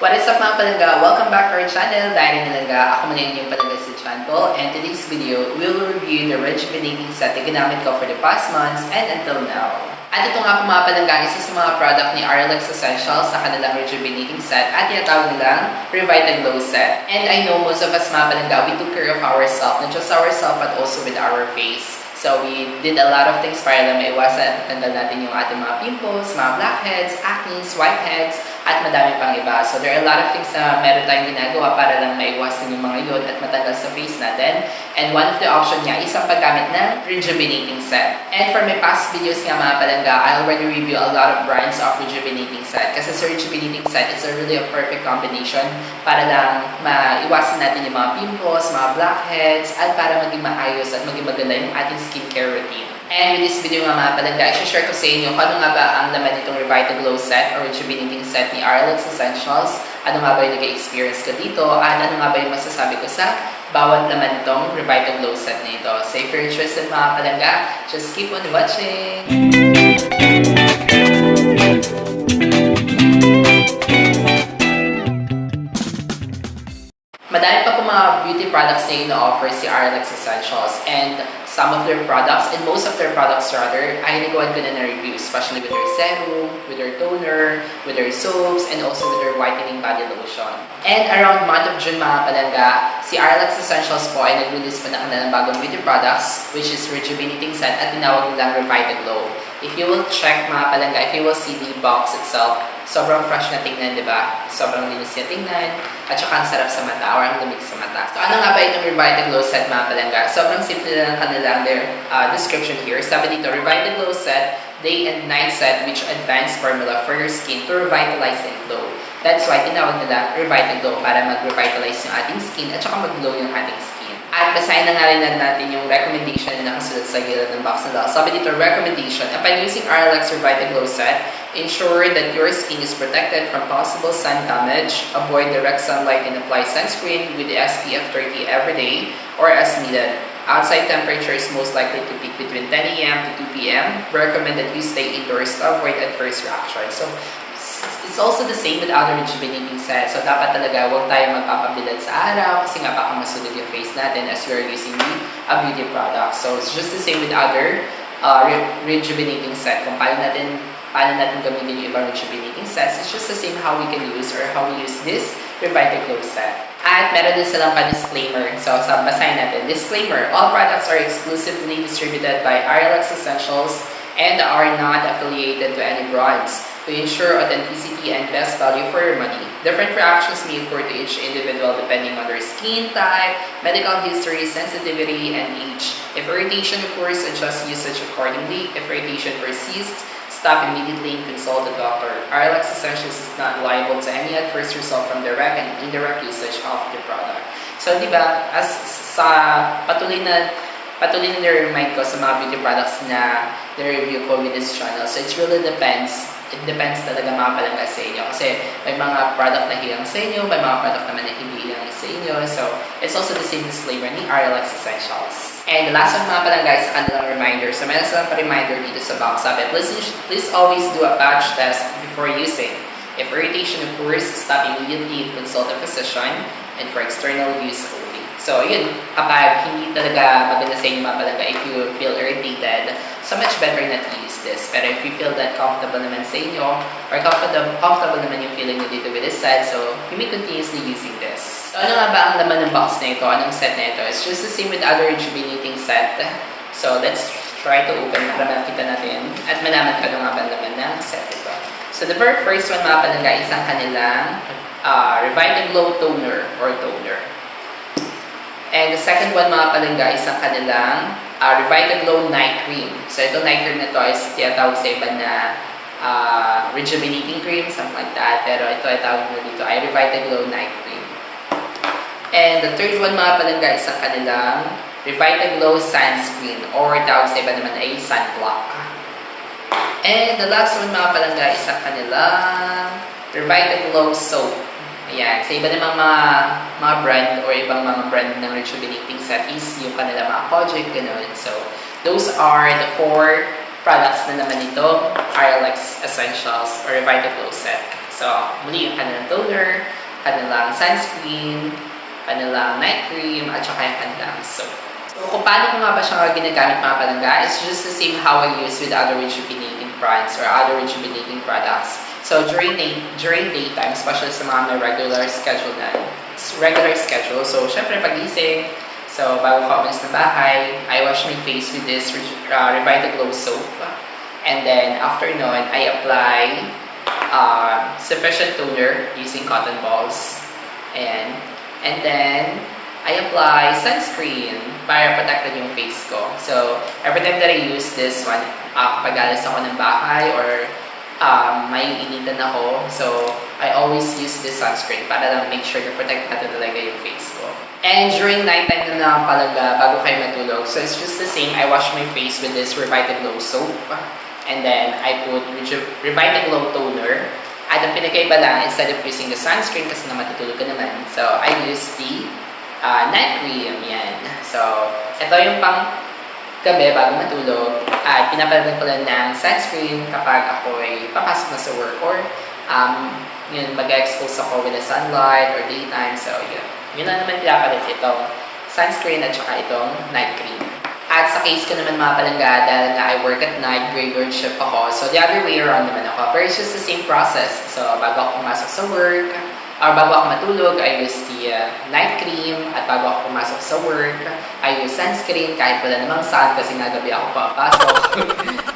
What is up mga palangga? Welcome back to our channel, Diary Nilangga. Ako muna yung palangga si Chan Paul, and today's video, we will review the Rejuvinating Set na ginamit ko for the past months and until now. At ito nga po mga palangga, isa sa mga product ni RLX Essentials sa kanilang Rejuvinating Set at tinatawag nilang Revitaglow Set. And I know most of us mga palangga, we took care of ourselves, not just ourselves but also with our face. So we did a lot of things para na maiwasan at matanggal natin yung ating mga pimples, mga blackheads, acne, whiteheads, at madami pang iba. So there are a lot of things na meron tayong ginagawa para lang maiwasan yung mga yun at matanggal sa face natin. And one of the option niya is ang paggamit ng Rejuvinating Set. And for my past videos nga mga palangga, I already review a lot of brands of Rejuvinating Set. Kasi sa Rejuvinating Set, it's really a perfect combination para lang maiwasan natin yung mga pimples, mga blackheads, at para maging maayos at maging maganda yung ating skincare routine. And with this video nga mga palangga, i-share ko sa inyo kung ano nga ba ang laman itong Revitaglow Set or Rejuvinating Set ni RLX Essentials, ano nga ba yung nag-experience ko dito, at ano nga ba yung masasabi ko sa bawat laman itong Revitaglow Set na ito. So if you're interested mga palangga, just keep on watching! Madami pa po mga beauty products na ino-offer si RLX Essentials, and some of their products, and most of their products rather, ay nagawan ko na na-review, especially with their serum, with their toner, with their soaps, and also with their whitening body lotion. And around month of June mga palangga, si RLX Essentials po ay nag-release pa na kanilang bagong beauty products, which is Rejuvinating Set at tinawag nilang Revitaglow. If you will check mga palangga, if you will see the box itself, sobrang fresh na tingnan, di ba? Sobrang linis na tingnan, at saka ang sarap sa mata, or ang lamig sa mata. So ano nga ba itong Revitaglow Set mga palangga? Sobrang simple lang kanilang their description here. Sabi dito, Revitaglow Set, Day and Night Set, which advanced formula for your skin to revitalize and glow. That's why tinawag nila Revitaglow, para mag-revitalize yung ating skin at saka mag-glow yung ating skin. At basahin na nga rin natin yung recommendation na nakasulat sa gilid ng box nila. Sabi dito, recommendation, upon using RLX Revitaglow Set, ensure that your skin is protected from possible sun damage, avoid direct sunlight and apply sunscreen with the SPF 30 every day or as needed. Outside temperature is most likely to peak between 10 a.m. to 2 p.m. Recommend that you stay indoors to avoid adverse reactions. So, it's also the same with other Rejuvinating Set. So, dapat talaga huwag tayo magpapabilad sa araw kasi nga baka masunod yung face natin as we are using a beauty product. So, it's just the same with other Rejuvinating Set. Kung paano natin gamitin yung ibang Rejuvinating Sets, it's just the same how we can use or how we use this Revitaglow Set. At meron din silang pa-disclaimer. So, basahin natin. Disclaimer, all products are exclusively distributed by RLX Essentials and are not affiliated to any brands. To ensure authenticity and best value for your money, different reactions may occur to each individual depending on their skin type, medical history, sensitivity, and age. If irritation occurs, adjust usage accordingly. If irritation persists, stop immediately and consult a doctor. RLX Essentials is not liable to any adverse result from direct and indirect usage of the product. So, di ba, as sa patuloy na remind ko sa mga beauty products na na-review ko with this channel. So, it really depends. It depends talaga mga palangga sa inyo. Kasi may mga product na hilang sa inyo, may mga product naman na hindi hilang sa inyo. So, it's also the same disclaimer ni RLX Essentials. And the last one mga palangga is a kanilang reminder. So, meron silang pa-reminder dito sa box. Sabi, please always do a patch test before using. If irritation occurs, stop immediately and consult a physician, and for external use only. So, yun, kapag hindi talaga maganda sa inyo mga palangga, if you feel irritated, so much better not to use this. Pero if you feel that comfortable naman sa inyo, or comfortable naman yung feeling nyo dito with this set, so you may continuously using this. So, ano nga ba ang laman ng box na ito? Anong set na ito? It's just the same with other Rejuvinating Set. So, let's try to open para makita natin at malaman ka ano nga ba ang laman ng set ito. So, the very first one mga palangga is ang kanilang Revitaglow Toner or Toner. And the second one mga palangga is ang kanilang Revitaglow Night Cream. So ito night cream na to is tinatawag sa iba na Rejuvinating Cream, something like that. Pero ito ay tawag mo dito ay Revitaglow Night Cream. And the third one mga palangga is ang kanilang Revitaglow Sunscreen or tawag sa iba naman ay Sunblock. And the last one mga palangga is ang kanilang Revitaglow Soap. Ayan, sa iba namang mga brand or ibang mga brand ng Rejuvinating Set is yung kanila mga Kojic, gano'n. So, those are the 4 products na naman ito, RLX Essentials or Revitaglow Set. So, So, muli yung kanilang toner, kanilang sunscreen, kanilang night cream, at saka yung kanilang soap. So, kung paano ko nga ba siya ginagamit mga palangga, it's just the same how I use with other rejuvenating brands or other rejuvenating products. So, during daytime, especially sa mga may regular schedule, so, syempre pagising, so, bago ka umalis ng bahay, I wash my face with this Revitaglow soap. And then, after nun, I apply sufficient toner using cotton balls. And then, I apply sunscreen para protected yung face ko. So, every time that I use this one, kapag alis ako ng bahay or may initan ako, so I always use this sunscreen para lang make sure na protected talaga yung face ko. And during nighttime na palangga, bago kayo matulog, so it's just the same. I wash my face with this Revitaglow soap. And then, I put Revitaglow toner. At ang pinagkaiba lang, instead of using the sunscreen, kasi na matutulog ka naman, so I use the night cream, yan. So, ito yung pang gabi bago matulog. At pinapalitan ko lang ng sunscreen kapag ako ay papasok na sa work or yun, mag-expose ako with the sunlight or daytime. So, yun. Yun lang naman pinapalit itong sunscreen at saka itong night cream. At sa case ko naman mga palangga, dahil nga I work at night, graveyard shift ako. So, the other way around naman ako. But it's just the same process. So, bago ako pumasok sa work, or bago ako matulog, I use the night cream. At bago ako pumasok sa work, I use sunscreen kahit wala namang sun kasi nga gabi ako papasok.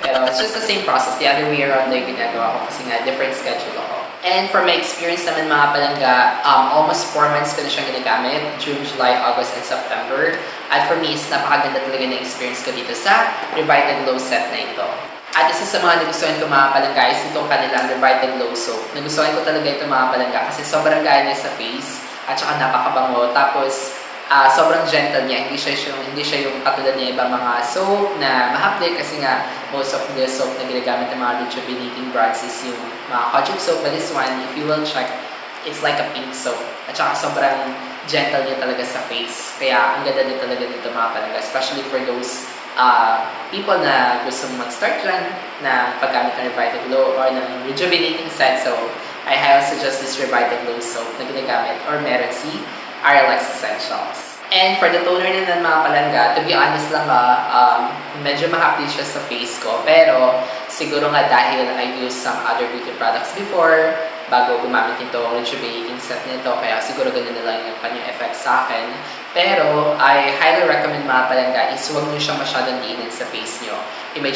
Pero it's just the same process. The other way around na yung ginagawa ko kasi nga different schedule ako. And from my experience naman mga palangga, almost 4 months ko na siyang ginagamit. June, July, August, and September. At for me, is napakaganda talaga na experience ko dito sa Revitaglow Set na ito. At isa sa mga nagustuhan ko mga palangga is itong kanilang Revitaglow soap. Nagustuhan ko talaga ito mga palangga kasi sobrang gaya niya sa face at saka napakabango. Tapos sobrang gentle niya. Hindi siya yung katulad ng ibang mga soap na mahapde kasi nga most of the soap na ginagamit ng mga rejuvenating brands is yung mga caustic soap. But this one, if you will check, it's like a pink soap. At saka sobrang gentle niya talaga sa face. Kaya ang ganda din talaga dito mga palangga. Especially for those people na gusto mag-start dyan na paggamit ng Revitaglow or ng Rejuvinating Set. So, I highly suggest this Revitaglow soap na ginagamit or meron si RLX Essentials. And for the toner na mga palangga, to be honest lang medyo mahapdi siya sa face ko. Pero, siguro nga dahil I used some other beauty products before, bago gumamit itong Rejuvinating Set nito, kaya siguro ganun na lang yung kanyang effect sa akin. Pero, I highly recommend mga palangga is huwag nyo siyang masyadong diinin sa face nyo. You may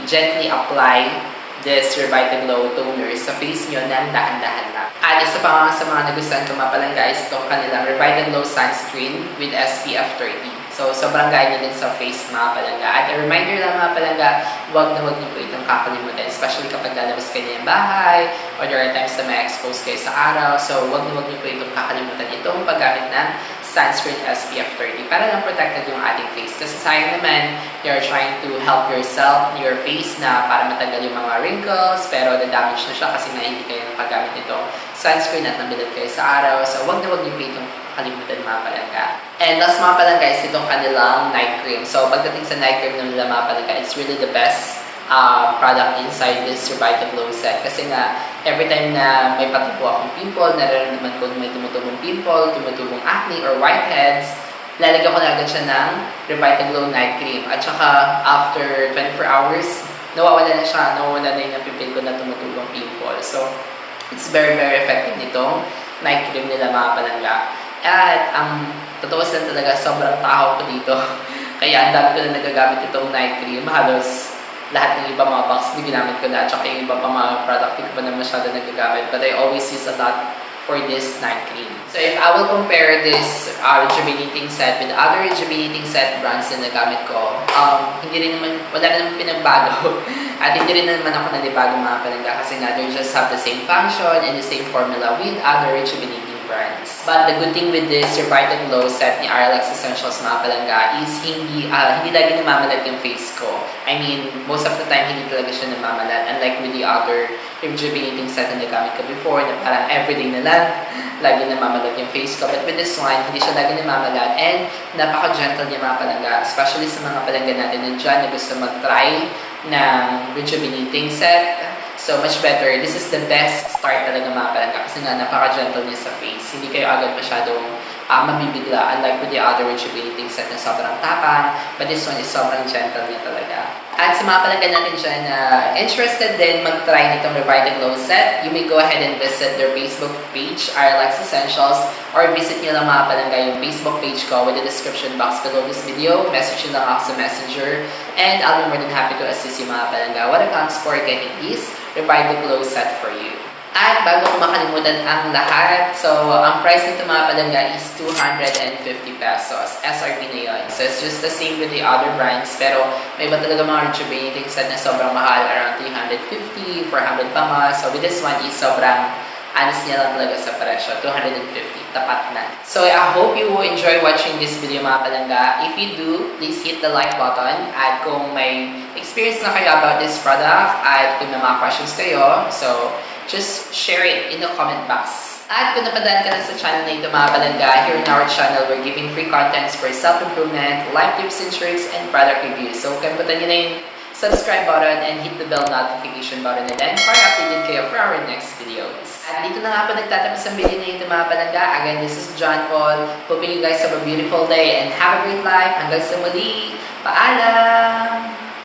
gently apply this Revitaglow toner sa face nyo ng dahan-dahan lang. At isa pa sa mga nagustuhan ko mga palangga is itong kanilang Revitaglow sunscreen with SPF 30. So, sobrang gaya din sa face mga palangga. At a reminder lang mga palangga, huwag na huwag niyo po itong kakalimutan. Especially kapag lalabas kayo ng bahay or there are times na may expose kayo sa araw. So, huwag na huwag niyo po itong kakalimutan itong paggamit ng sunscreen SPF 30 para lang protected yung ating face. Kasi sayang naman, you're trying to help yourself, your face na para matanggal yung mga wrinkles, pero na-damage na siya kasi na hindi kayo nakagamit nito sunscreen at nabilad kayo sa araw. So, huwag na huwag niyo po itong kakalimutan mga palangga. And last mga palangga is itong kanilang night cream. So, pagdating sa night cream ng nila mga palangga, it's really the best product inside this Revitaglow Set. Kasi nga, every time na may patupo akong pimple, nararamdaman ko may tumutubong pimple, tumutubong acne or whiteheads, lalagyan ko na agad siya ng Revitaglow night cream. At saka, after 24 hours, nawawala na siya, nawawala na yung napipil ko na tumutubong pimple. So, it's very, very effective nitong night cream nila mga palangga. At ang totoo lang talaga, sobrang tahaw ko dito. Kaya ang dami ko na nagagamit itong night cream. Halos lahat ng iba mga box na ginamit ko na. At saka yung iba pa mga product ko pa na masyado nagagamit. But I always use a lot for this night cream. So if I will compare this Rejuvinating Set with other Rejuvinating Set brands na nagamit ko, wala na naman pinagbago. At hindi rin naman ako nalibago mga palangga kasi nga they just have the same function and the same formula with other Rejuvinating brands. But the good thing with this Revitaglow Set ni RLX Essentials mga palangga is hindi lagi namamalat yung face ko. I mean, most of the time hindi talaga siya namamalat. Unlike with the other Rejuvinating Set na nagamit ko before na parang everyday na lang lagi namamalat yung face ko. But with this one, hindi siya lagi namamalat and napaka-gentle niya mga palangga. Especially sa mga palangga natin na dyan na gusto mag-try ng Rejuvinating Set. So, much better. This is the best start talaga mga palangga kasi nga napaka-gentle niya sa face. Hindi kayo agad masyadong mabibigla, unlike with the other Rejuvinating Set na sobrang tapang, but this one is sobrang gentle niya talaga. At sa mga palangga natin dyan na interested din mag-try nitong Revitaglow Set, you may go ahead and visit their Facebook page, RLX Essentials, or visit nyo lang mga palangga yung Facebook page ko with the description box below this video. Message nyo lang ako sa Messenger, and I'll be more than happy to assist you mga palangga when it comes for getting this Revitaglow Set for you. At bago ko makalimutan ang lahat, so ang price nito mga palangga is 250 pesos. SRP na yun. So it's just the same with the other brands, pero may iba talaga mga Rejuvinating Set na sobrang mahal, around 350, 400 pa nga. So with this one is sobrang honest niya lang talaga sa presyo, 250, tapat na. So I hope you enjoy watching this video mga palangga. If you do, please hit the like button. At kung may experience na kayo about this product, at kung may mga questions kayo, so just share it in the comment box. At kung napadaan ka na sa channel na ito mga palangga, here in our channel, we're giving free contents for self-improvement, life tips and tricks, and product reviews. So kamputan nyo na yung subscribe button and hit the bell notification button na din para updated kayo for our next videos. At dito na nga po nagtatapos ang video na ito mga palangga. Again, this is John Paul. Hoping you guys have a beautiful day and have a great life. Hanggang sa muli, paalam!